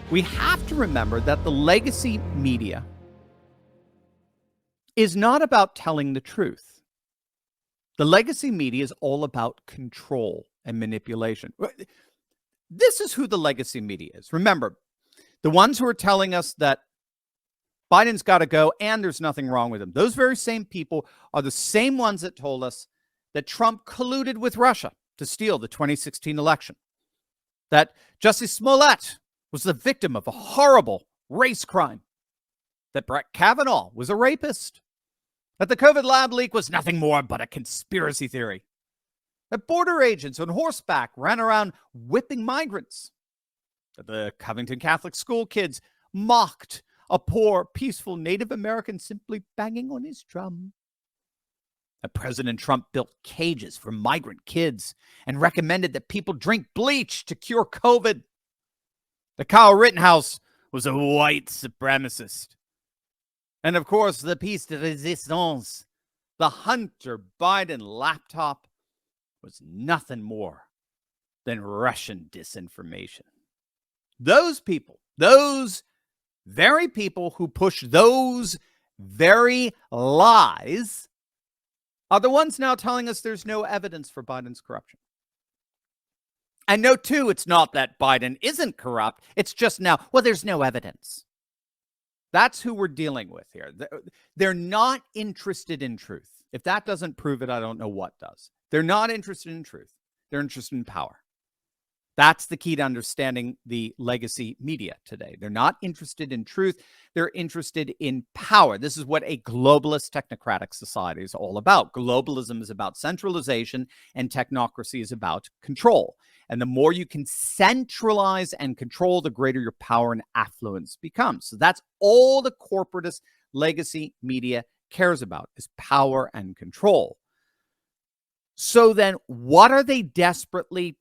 We have to remember that the legacy media is not about telling the truth. The legacy media is all about control and manipulation. This is who the legacy media is. Remember, the ones who are telling us that Biden's got to go and there's nothing wrong with him. Those very same people are the same ones that told us that Trump colluded with Russia to steal the 2016 election, that Justice Smollett was the victim of a horrible race crime, that Brett Kavanaugh was a rapist, that the COVID lab leak was nothing more but a conspiracy theory, that border agents on horseback ran around whipping migrants, that the Covington Catholic school kids mocked a poor, peaceful Native American simply banging on his drum, that President Trump built cages for migrant kids and recommended that people drink bleach to cure COVID, that Kyle Rittenhouse was a white supremacist, and of course, the piece de resistance, the Hunter Biden laptop, was nothing more than Russian disinformation. Those people, those very people who push those very lies are the ones now telling us there's no evidence for Biden's corruption. And note, too, it's not that Biden isn't corrupt. It's just now, well, there's no evidence. That's who we're dealing with here. They're not interested in truth. If that doesn't prove it, I don't know what does. They're not interested in truth. They're interested in power. That's the key to understanding the legacy media today. They're not interested in truth. They're interested in power. This is what a globalist technocratic society is all about. Globalism is about centralization, and technocracy is about control. And the more you can centralize and control, the greater your power and affluence becomes. So that's all the corporatist legacy media cares about, is power and control. So then what are they desperately,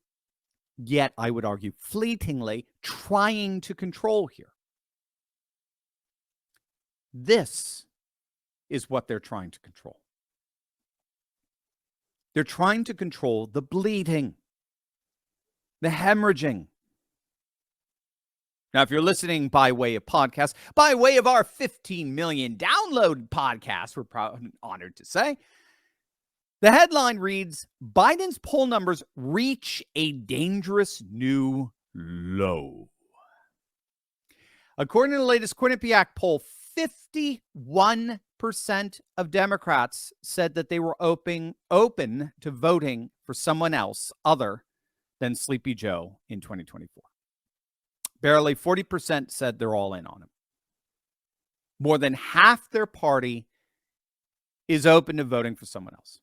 yet I would argue fleetingly, trying to control here? This is what they're trying to control. They're trying to control the bleeding, the hemorrhaging. Now, if you're listening by way of podcast, by way of our 15 million download podcast, we're proud and honored to say, the headline reads, Biden's poll numbers reach a dangerous new low. According to the latest Quinnipiac poll, 51% of Democrats said that they were open to voting for someone else other than Sleepy Joe in 2024. Barely 40% said they're all in on him. More than half their party is open to voting for someone else.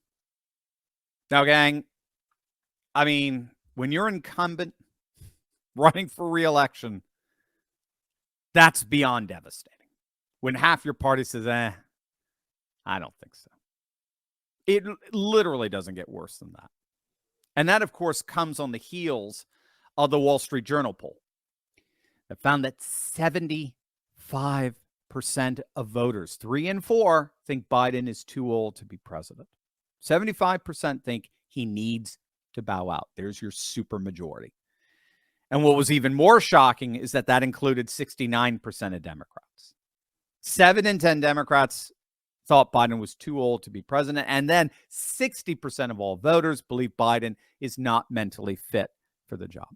Now, gang, I mean, when you're incumbent running for re-election, that's beyond devastating. When half your party says, I don't think so. It literally doesn't get worse than that. And that, of course, comes on the heels of the Wall Street Journal poll that found that 75% of voters, 3 in 4, think Biden is too old to be president. 75% think he needs to bow out. There's your super majority. And what was even more shocking is that that included 69% of Democrats. 7 in 10 Democrats thought Biden was too old to be president. And then 60% of all voters believe Biden is not mentally fit for the job.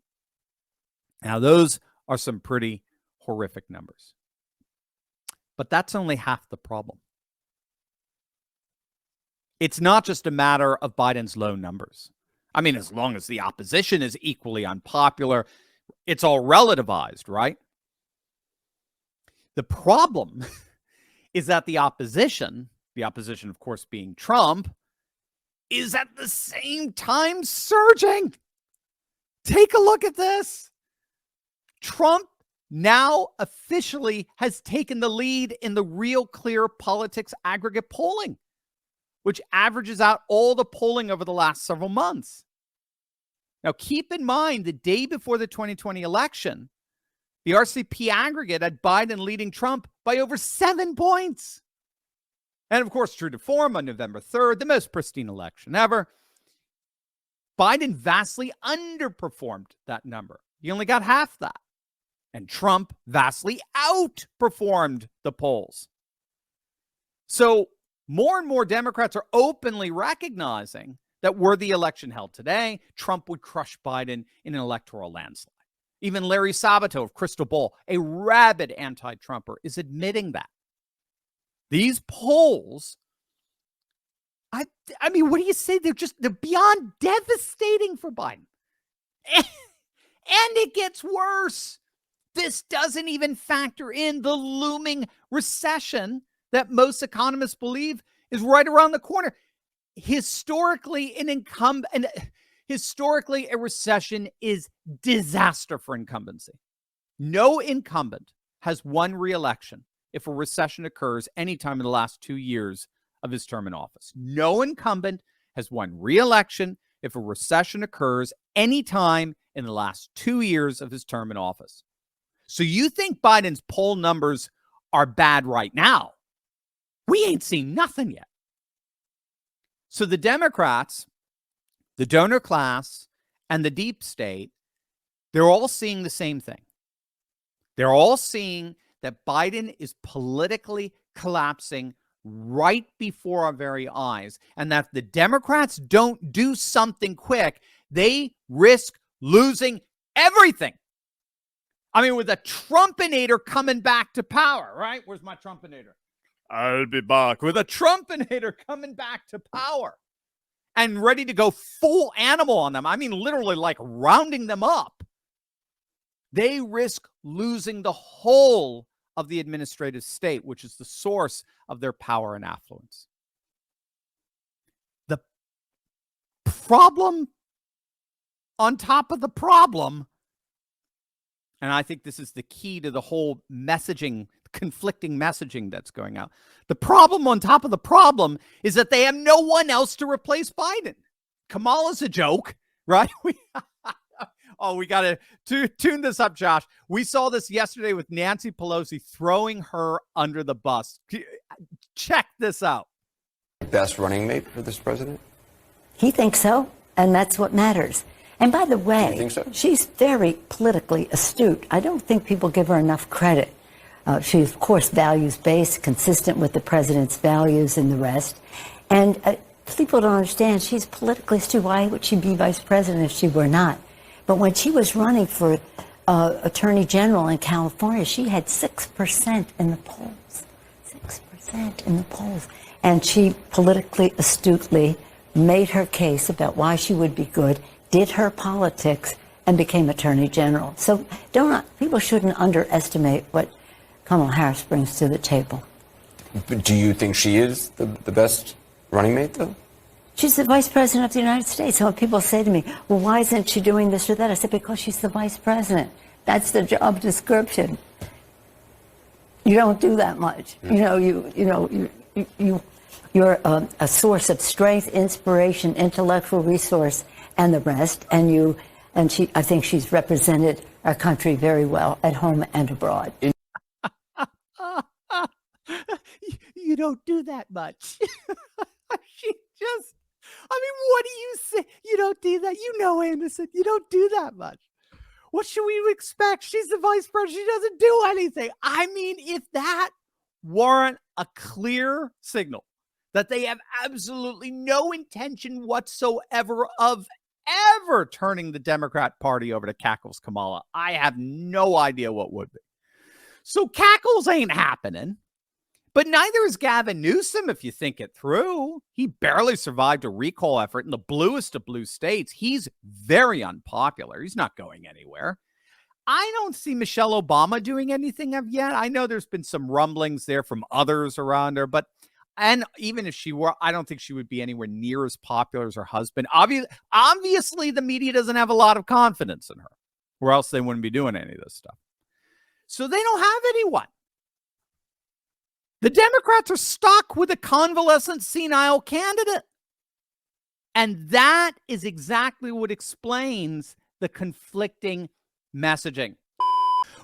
Now, those are some pretty horrific numbers. But that's only half the problem. It's not just a matter of Biden's low numbers. I mean, as long as the opposition is equally unpopular, it's all relativized, right? The problem is that the opposition, of course, being Trump, is at the same time surging. Take a look at this. Trump now officially has taken the lead in the Real Clear Politics aggregate polling, which averages out all the polling over the last several months. Now, keep in mind, the day before the 2020 election, the RCP aggregate had Biden leading Trump by over 7 points. And of course, true to form, on November 3rd, the most pristine election ever, Biden vastly underperformed that number. He only got half that. And Trump vastly outperformed the polls. So more and more Democrats are openly recognizing that were the election held today, Trump would crush Biden in an electoral landslide. Even Larry Sabato of Crystal Ball, a rabid anti-Trumper, is admitting that. These polls, I mean, what do you say? They're beyond devastating for Biden. And it gets worse. This doesn't even factor in the looming recession that most economists believe is right around the corner. Historically, a recession is disaster for incumbency. No incumbent has won re-election if a recession occurs anytime in the last 2 years of his term in office. No incumbent has won re-election if a recession occurs anytime in the last 2 years of his term in office. So you think Biden's poll numbers are bad right now? We ain't seen nothing yet. So the Democrats, the donor class, and the deep state, they're all seeing the same thing. They're all seeing that Biden is politically collapsing right before our very eyes, and that if the Democrats don't do something quick, they risk losing everything. I mean, with a Trumpinator coming back to power, right? Where's my Trumpinator? I'll be back. With a Trumpinator coming back to power and ready to go full animal on them. I mean, literally like rounding them up. They risk losing the whole of the administrative state, which is the source of their power and affluence. The problem on top of the problem, and I think this is the key to the whole messaging, conflicting messaging that's going out. The problem on top of the problem is that they have no one else to replace Biden. Kamala's a joke, right? We got to tune this up, Josh. We saw this yesterday with Nancy Pelosi throwing her under the bus. Check this out. Best running mate for this president? He thinks so, and that's what matters. And by the way, you think so? She's very politically astute. I don't think people give her enough credit. She's, of course, values-based, consistent with the president's values and the rest. And people don't understand, she's politically astute. Why would she be vice president if she were not? But when she was running for attorney general in California, she had 6% in the polls. 6% in the polls. And she politically astutely made her case about why she would be good, did her politics, and became attorney general. So people shouldn't underestimate what Kamala Harris brings to the table. But do you think she is the best running mate, though? She's the vice president of the United States. So when people say to me, well, why isn't she doing this or that? I said, because she's the vice president. That's the job description. You don't do that much. You're a source of strength, inspiration, intellectual resource, and the rest. I think she's represented our country very well at home and abroad. You don't do that much. What do you say? You don't do that. You know, Anderson, you don't do that much. What should we expect? She's the vice president. She doesn't do anything. I mean, if that weren't a clear signal that they have absolutely no intention whatsoever of ever turning the Democrat Party over to Cackles Kamala, I have no idea what would be. So Cackles ain't happening. But neither is Gavin Newsom, if you think it through. He barely survived a recall effort in the bluest of blue states. He's very unpopular. He's not going anywhere. I don't see Michelle Obama doing anything of yet. I know there's been some rumblings there from others around her, and even if she were, I don't think she would be anywhere near as popular as her husband. Obviously, the media doesn't have a lot of confidence in her, or else they wouldn't be doing any of this stuff. So they don't have anyone. The Democrats are stuck with a convalescent senile candidate. And that is exactly what explains the conflicting messaging.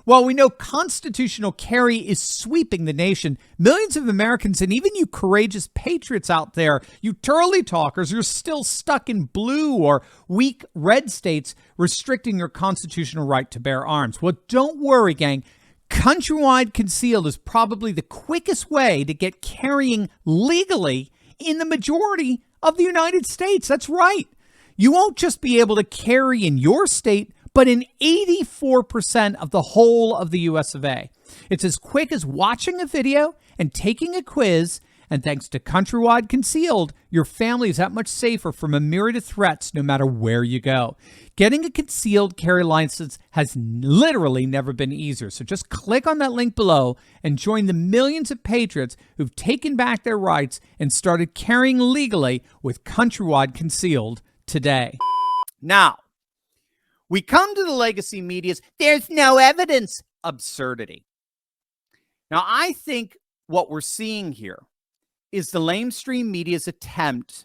While we know constitutional carry is sweeping the nation, millions of Americans and even you courageous patriots out there, you Turley talkers, you're still stuck in blue or weak red states restricting your constitutional right to bear arms. Well, don't worry, gang. Countrywide concealed is probably the quickest way to get carrying legally in the majority of the United States. That's right. You won't just be able to carry in your state, but in 84% of the whole of the US of A. It's as quick as watching a video and taking a quiz, and thanks to Countrywide Concealed, your family is that much safer from a myriad of threats no matter where you go. Getting a concealed carry license has literally never been easier, so just click on that link below and join the millions of patriots who've taken back their rights and started carrying legally with Countrywide Concealed today. Now, we come to the legacy media's "there's no evidence" absurdity. Now, I think what we're seeing here is the lamestream media's attempt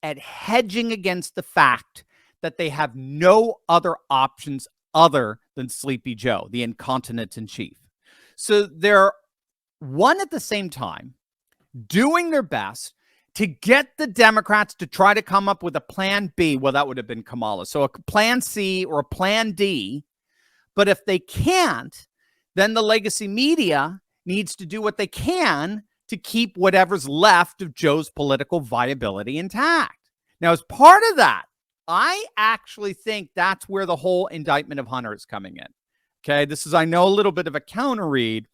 at hedging against the fact that they have no other options other than Sleepy Joe, the incontinent in chief. So they're one at the same time doing their best to get the Democrats to try to come up with a plan B. Well, that would have been Kamala. So a plan C or a plan D. But if they can't, then the legacy media needs to do what they can to keep whatever's left of Joe's political viability intact. Now, as part of that, I actually think that's where the whole indictment of Hunter is coming in. Okay, this is, I know, a little bit of a counter read,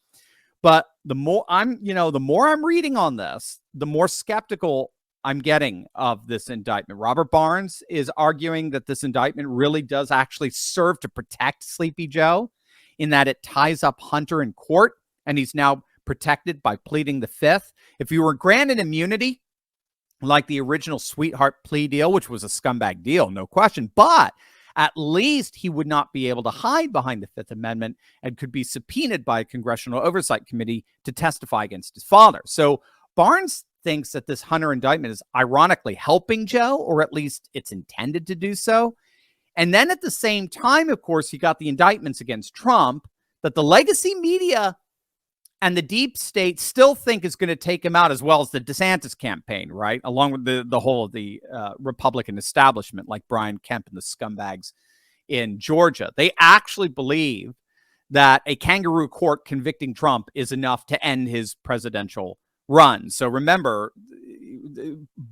but the more I'm reading on this, the more skeptical I'm getting of this indictment. Robert Barnes is arguing that this indictment really does actually serve to protect Sleepy Joe, in that it ties up Hunter in court, and he's now protected by pleading the fifth. If you were granted immunity, like the original sweetheart plea deal, which was a scumbag deal, no question, but at least he would not be able to hide behind the Fifth Amendment and could be subpoenaed by a congressional oversight committee to testify against his father. So Barnes thinks that this Hunter indictment is ironically helping Joe, or at least it's intended to do so. And then at the same time, of course, you got the indictments against Trump that the legacy media and the deep state still think is going to take him out, as well as the DeSantis campaign, right? Along with the whole of the Republican establishment, like Brian Kemp and the scumbags in Georgia. They actually believe that a kangaroo court convicting Trump is enough to end his presidential run. So remember,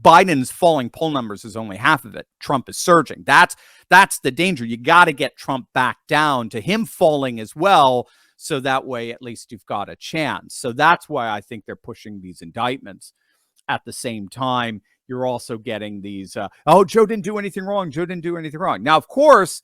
Biden's falling poll numbers is only half of it. Trump is surging. That's the danger. You got to get Trump back down to him falling as well, so that way at least you've got a chance. So that's why I think they're pushing these indictments. At the same time, you're also getting these, oh, Joe didn't do anything wrong. Joe didn't do anything wrong. Now, of course,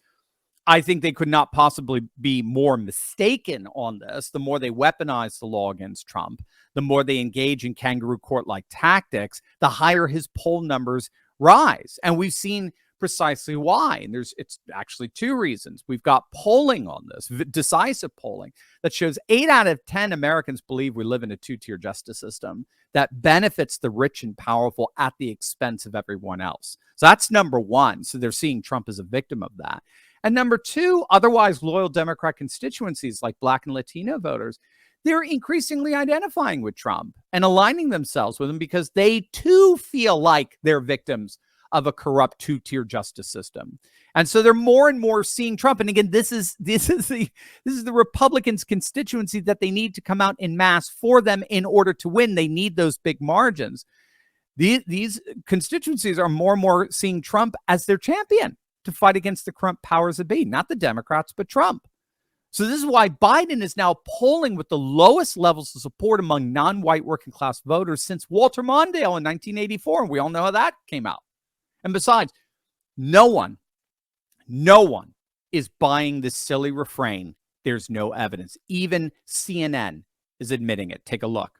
I think they could not possibly be more mistaken on this. The more they weaponize the law against Trump, the more they engage in kangaroo court-like tactics, the higher his poll numbers rise. And we've seen precisely why. And it's actually two reasons. We've got polling on this, decisive polling, that shows 8 out of 10 Americans believe we live in a two-tier justice system that benefits the rich and powerful at the expense of everyone else. So that's number one. So they're seeing Trump as a victim of that. And number two, otherwise loyal Democrat constituencies like Black and Latino voters, they're increasingly identifying with Trump and aligning themselves with him because they too feel like they're victims of a corrupt two-tier justice system. And so they're more and more seeing Trump. And again, this is the Republicans' constituency that they need to come out in mass for them in order to win. They need those big margins. These constituencies are more and more seeing Trump as their champion to fight against the corrupt powers that be, not the Democrats, but Trump. So this is why Biden is now polling with the lowest levels of support among non-white working class voters since Walter Mondale in 1984. And we all know how that came out. And besides, no one is buying this silly refrain, "There's no evidence." Even CNN is admitting it. Take a look.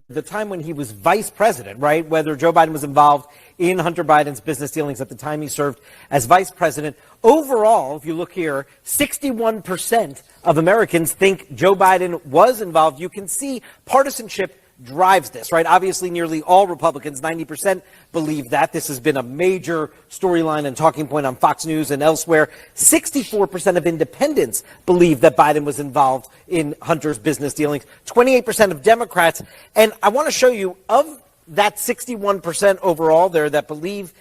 The time when he was vice president, right? Whether Joe Biden was involved in Hunter Biden's business dealings at the time he served as vice president. Overall, if you look here, 61% of Americans think Joe Biden was involved. You can see partisanship drives this, right? Obviously, nearly all Republicans, 90%, believe that. This has been a major storyline and talking point on Fox News and elsewhere. 64% of independents believe that Biden was involved in Hunter's business dealings. 28% of Democrats. And I want to show you, of that 61% overall there that believe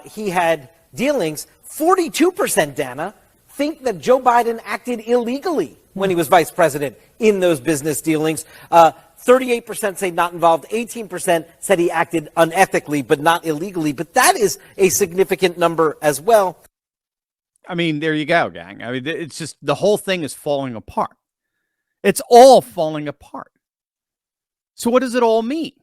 he had dealings, 42%, Dana, think that Joe Biden acted illegally when he was vice president in those business dealings. 38% say not involved. 18% said he acted unethically, but not illegally. But that is a significant number as well. I mean, there you go, gang. I mean, it's just the whole thing is falling apart. It's all falling apart. So what does it all mean?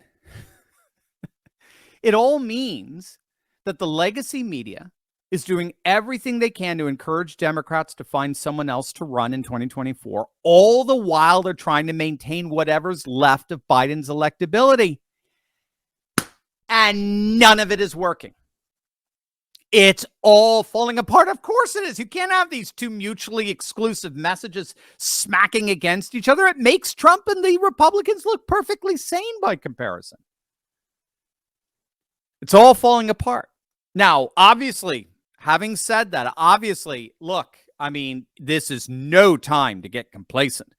It all means that the legacy media is doing everything they can to encourage Democrats to find someone else to run in 2024. All the while they're trying to maintain whatever's left of Biden's electability. And none of it is working. It's all falling apart. Of course it is. You can't have these two mutually exclusive messages smacking against each other. It makes Trump and the Republicans look perfectly sane by comparison. It's all falling apart. Now, obviously, having said that, look, I mean, this is no time to get complacent.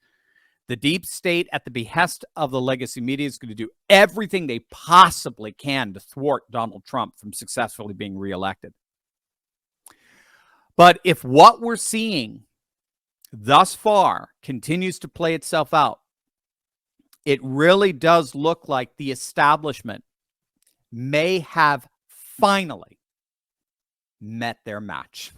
The deep state, at the behest of the legacy media, is going to do everything they possibly can to thwart Donald Trump from successfully being reelected. But if what we're seeing thus far continues to play itself out, it really does look like the establishment may have finally met their match.